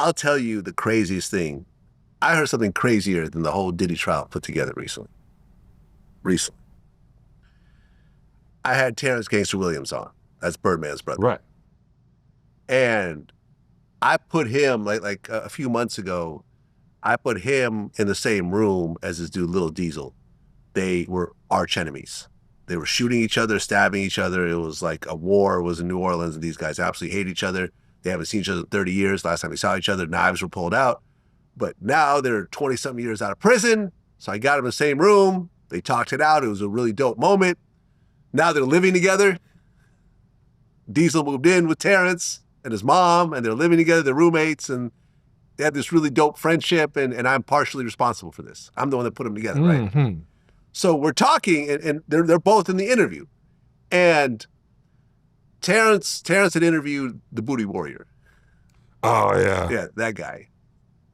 I'll tell you the craziest thing. I heard something crazier than the whole Diddy trial put together recently. I had Terrence Gangster Williams on. That's Birdman's brother. Right. And I put him, like a few months ago, I put him in the same room as this dude, Lil Diesel. They were arch enemies. They were shooting each other, stabbing each other. It was like a war was in New Orleans, and these guys absolutely hate each other. They haven't seen each other in 30 years. Last time they saw each other, knives were pulled out. But now they're 20-something years out of prison. So I got them in the same room. They talked it out. It was a really dope moment. Now they're living together. Diesel moved in with Terrence and his mom, and they're living together. They're roommates, and they have this really dope friendship, and I'm partially responsible for this. I'm the one that put them together, right? So we're talking, and they're both in the interview. And Terrence had interviewed the Booty Warrior. Oh, yeah. Yeah, that guy.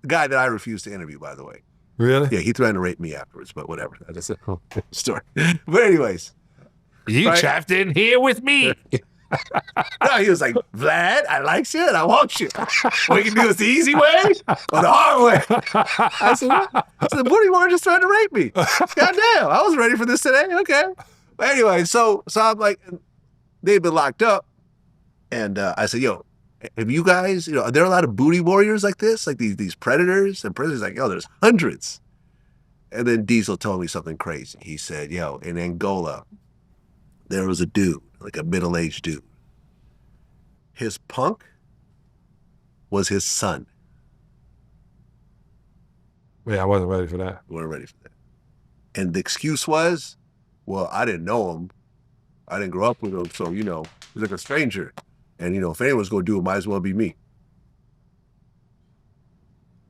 The guy that I refused to interview, by the way. Really? Yeah, he threatened to rape me afterwards, but whatever. That's a story. But anyways. You right? Trapped in here with me. No, he was like, Vlad, I like you and I want you. We can do this the easy way or the hard way. I said, what? So the Booty Warrior just tried to rape me. Goddamn, I was ready for this today. Okay. But anyway, so I'm like, they've been locked up. And I said, yo, have you guys, are there a lot of booty warriors like this? Like these predators? And predators like, yo, there's hundreds. And then Diesel told me something crazy. He said, yo, in Angola, there was a dude, like a middle-aged dude. His punk was his son. Yeah, I wasn't ready for that. We weren't ready for that. And the excuse was, well, I didn't know him. I didn't grow up with him, so, he's like a stranger. And, if anyone's going to do it, might as well be me.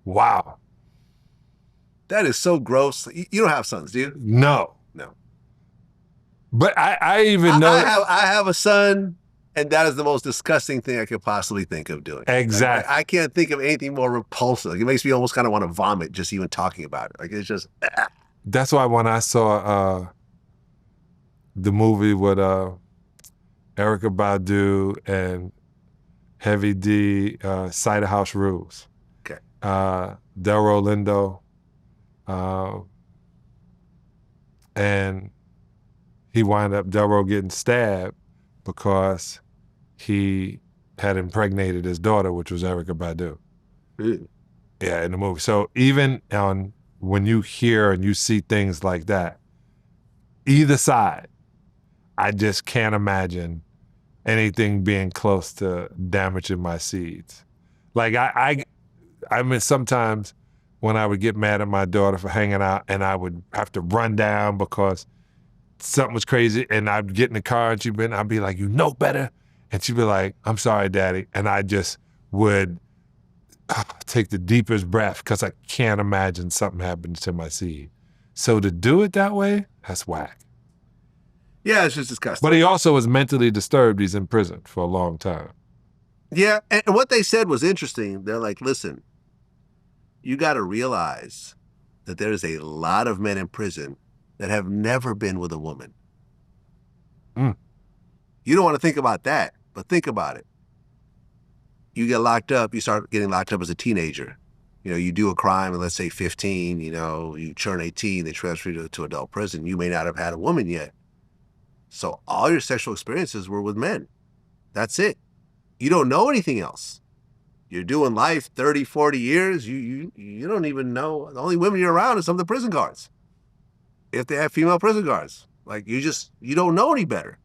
Wow. That is so gross. You don't have sons, do you? No. No. But I even know... I have a son, and that is the most disgusting thing I could possibly think of doing. Exactly. I can't think of anything more repulsive. It makes me almost kind of want to vomit just even talking about it. Like, it's just... That's why when I saw the movie with Erykah Badu and Heavy D, Cider House Rules. Okay. Delroy Lindo, and he wound up, Delroy getting stabbed because he had impregnated his daughter, which was Erykah Badu. Mm. Yeah, in the movie. So even when you hear and you see things like that, either side, I just can't imagine anything being close to damaging my seeds. Like I mean, sometimes when I would get mad at my daughter for hanging out and I would have to run down because something was crazy, and I'd get in the car and I'd be like, you know better. And she'd be like, I'm sorry, Daddy. And I just would take the deepest breath because I can't imagine something happening to my seed. So to do it that way, that's whack. Yeah, it's just disgusting. But he also was mentally disturbed. He's in prison for a long time. Yeah, and what they said was interesting. They're like, listen, you got to realize that there's a lot of men in prison that have never been with a woman. Mm. You don't want to think about that, but think about it. You get locked up, you start getting locked up as a teenager. You do a crime, and let's say 15, you turn 18, they transfer you to adult prison. You may not have had a woman yet. So all your sexual experiences were with men. That's it. You don't know anything else. You're doing life 30, 40 years. You don't even know. The only women you're around are some of the prison guards. If they have female prison guards. Like, you don't know any better.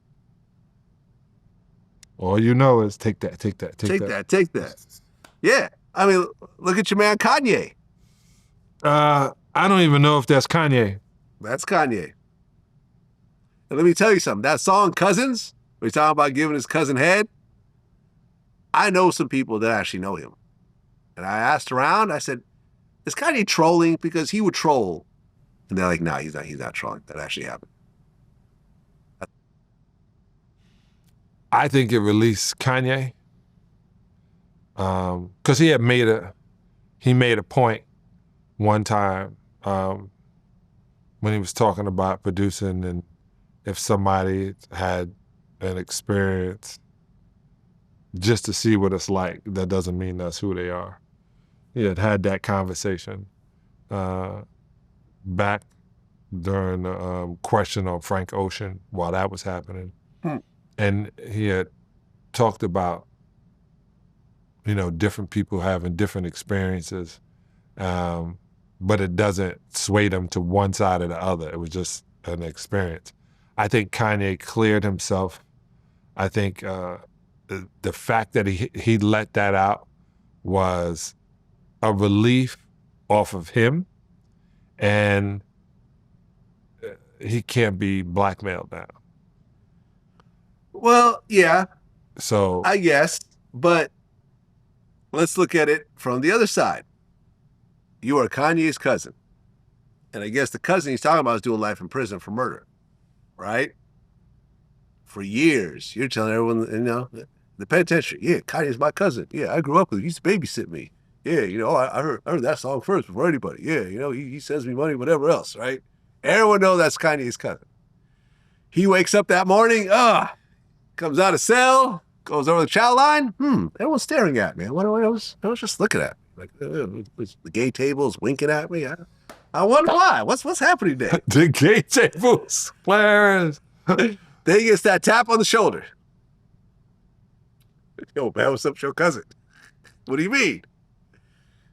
All you know is take that. Take that. Yeah. I mean, look at your man Kanye. I don't even know if that's Kanye. That's Kanye. And let me tell you something. That song, Cousins, where he's talking about giving his cousin head, I know some people that actually know him. And I asked around, I said, is Kanye trolling? Because he would troll. And they're like, no, he's not trolling. That actually happened. I think it released Kanye. Because he made a point one time when he was talking about producing, and if somebody had an experience just to see what it's like, that doesn't mean that's who they are. he had that conversation back during the question on Frank Ocean while that was happening. Hmm. And he had talked about, different people having different experiences, but it doesn't sway them to one side or the other. It was just an experience. I think Kanye cleared himself. I think the fact that he let that out was a relief off of him, and he can't be blackmailed now. Well, yeah, So I guess, but let's look at it from the other side. You are Kanye's cousin. And I guess the cousin he's talking about is doing life in prison for murder, right? For years, you're telling everyone, the penitentiary, yeah, Kanye's my cousin. Yeah, I grew up with him. He used to babysit me. Yeah, I heard that song first before anybody. Yeah, he sends me money, whatever else, right? Everyone knows that's Kanye's cousin. He wakes up that morning, comes out of cell, goes over the child line. Everyone's staring at me. I was just looking at me. Like, the gay table's winking at me. I wonder why. What's happening there? the gay tables, Clarence. Then he gets that tap on the shoulder. Yo, man, what's up with your cousin? What do you mean?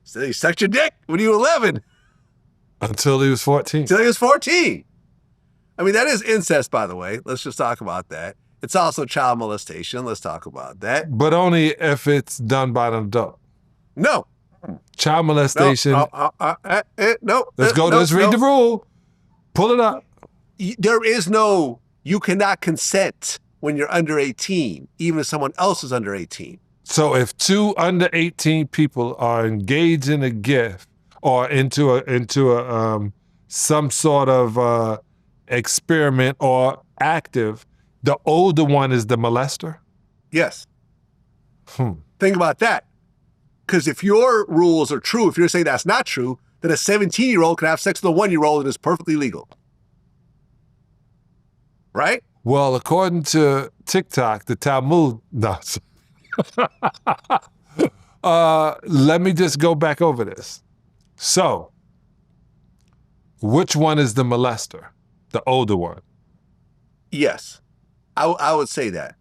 Said he sucked your dick when you were 11. Until he was 14. Until he was 14. I mean, that is incest, by the way. Let's just talk about that. It's also child molestation. Let's talk about that. But only if it's done by an adult. No. Child molestation. No. Let's read the rule. Pull it up. There is no, you cannot consent when you're under 18, even if someone else is under 18. So if two under 18 people are engaged in a gift or into some sort of experiment or active, the older one is the molester? Yes. Think about that. Because if your rules are true, if you're saying that's not true, then a 17-year-old can have sex with a 1-year-old and it's perfectly legal. Right? Well, according to TikTok, the Talmud, no. Let me just go back over this. So, which one is the molester? The older one? Yes, I would say that.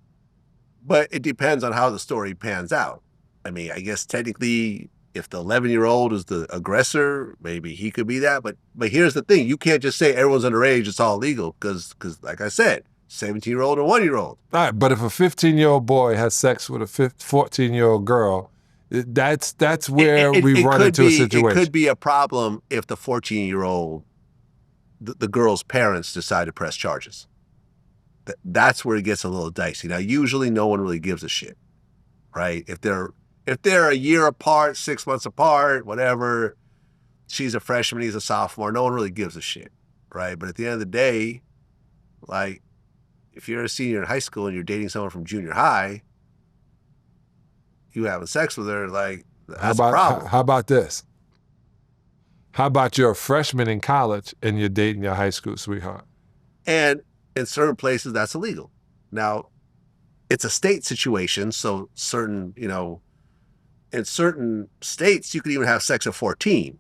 But it depends on how the story pans out. I mean, I guess technically, if the 11-year-old is the aggressor, maybe he could be that. But here's the thing. You can't just say everyone's underage, it's all legal. Because like I said, 17-year-old and 1-year-old. All right, but if a 15-year-old boy has sex with a 14-year-old girl, that's where we run into a situation. It could be a problem if the 14-year-old, the girl's parents decide to press charges. That's where it gets a little dicey. Now, usually no one really gives a shit, right? If they're a year apart, 6 months apart, whatever, she's a freshman, he's a sophomore, no one really gives a shit, right? But at the end of the day, like, if you're a senior in high school and you're dating someone from junior high, you having sex with her, like, that's a problem. How about this? How about you're a freshman in college and you're dating your high school sweetheart? And in certain places, that's illegal. Now, it's a state situation, so in certain states, you could even have sex at 14.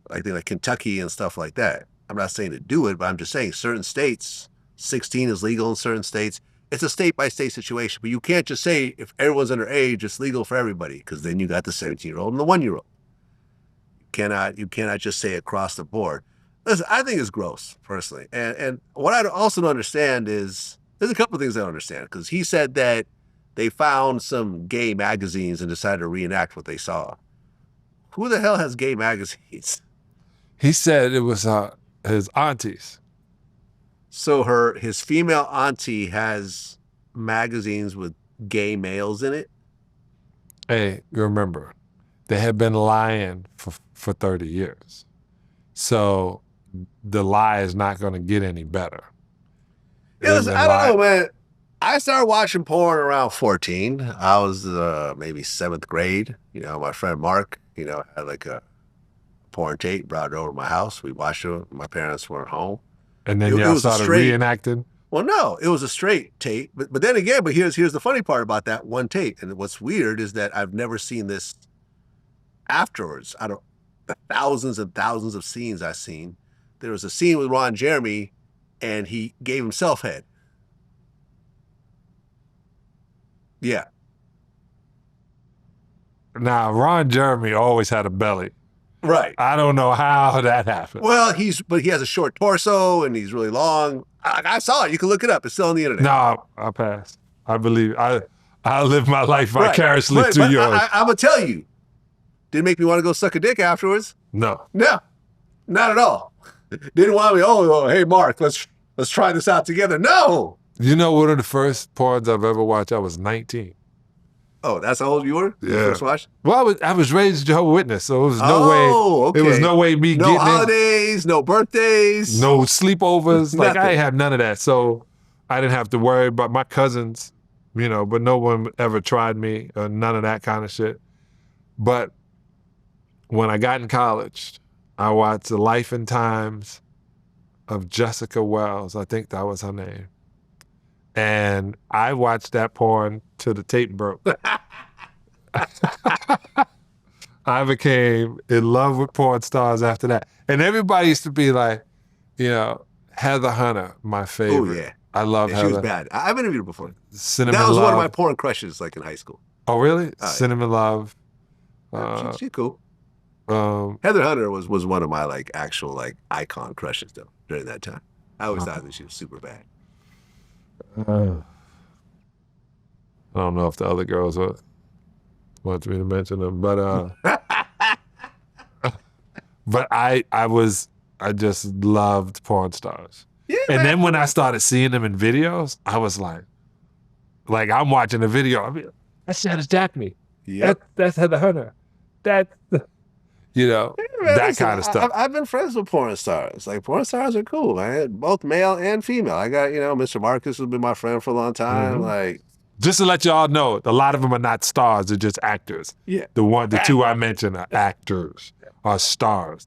I think like Kentucky and stuff like that. I'm not saying to do it, but I'm just saying certain states, 16 is legal in certain states. It's a state-by-state situation, but you can't just say if everyone's underage, it's legal for everybody, because then you got the 17-year-old and the 1-year-old. You cannot just say across the board. Listen, I think it's gross, personally. And what I also don't understand is, there's a couple of things I don't understand, because he said that they found some gay magazines and decided to reenact what they saw. Who the hell has gay magazines? He said it was his aunties. So his female auntie has magazines with gay males in it? Hey, you remember, they had been lying for 30 years. So the lie is not going to get any better. Yeah, listen, I don't know, man. I started watching porn around 14. I was maybe 7th grade. My friend Mark, had like a porn tape, brought it over to my house. We watched it. My parents weren't home. And then y'all started reenacting? Well, no, it was a straight tape. But then again, here's the funny part about that one tape. And what's weird is that I've never seen this afterwards, out of the thousands and thousands of scenes I've seen, there was a scene with Ron Jeremy, and he gave himself head. Yeah. Now, Ron Jeremy always had a belly. Right. I don't know how that happened. Well, he has a short torso and he's really long. I saw it. You can look it up. It's still on the internet. No, I passed. I believe I live my life vicariously right. through yours. I'm gonna tell you, didn't make me want to go suck a dick afterwards. No, not at all. Didn't want me. Oh, hey Mark, let's try this out together. No. You know, one of the first porns I've ever watched, I was 19. Oh, that's how old you were? Yeah. You first watched? Well, I was raised Jehovah's Witness, so it was no way. Okay. It was no way me no getting holidays, no birthdays, no sleepovers. Like Nothing. I ain't have none of that, so I didn't have to worry about my cousins, you know. But no one ever tried me or none of that kind of shit. But when I got in college, I watched The Life and Times of Jessica Wells. I think that was her name. And I watched that porn till the tape broke. I became in love with porn stars after that. And everybody used to be like, you know, Heather Hunter, my favorite. Oh, yeah. I love Heather. She was bad. I've interviewed her before. Cinnamon That was Love. one of my porn crushes, like in high school. Oh, really? Yeah. Cinnamon Love. She's cool. Um, Heather Hunter was one of my like actual like icon crushes though during that time. I always thought that she was super bad. I don't know if the other girls want me to mention them, but but I just loved porn stars. Yeah, And man. then when I started seeing them in videos, I was like I'm watching a video. I mean, that's Janet Jackney. Yep. That's Heather Hunter. That's you know, Man, that listen, kind of stuff. I've been friends with porn stars. Like porn stars are cool, man. Both male and female. I got, Mr. Marcus has been my friend for a long time. Mhm. Like, Just to let y'all know, a lot of them are not stars; they're just actors. yeah. The two I mentioned are actors, are stars.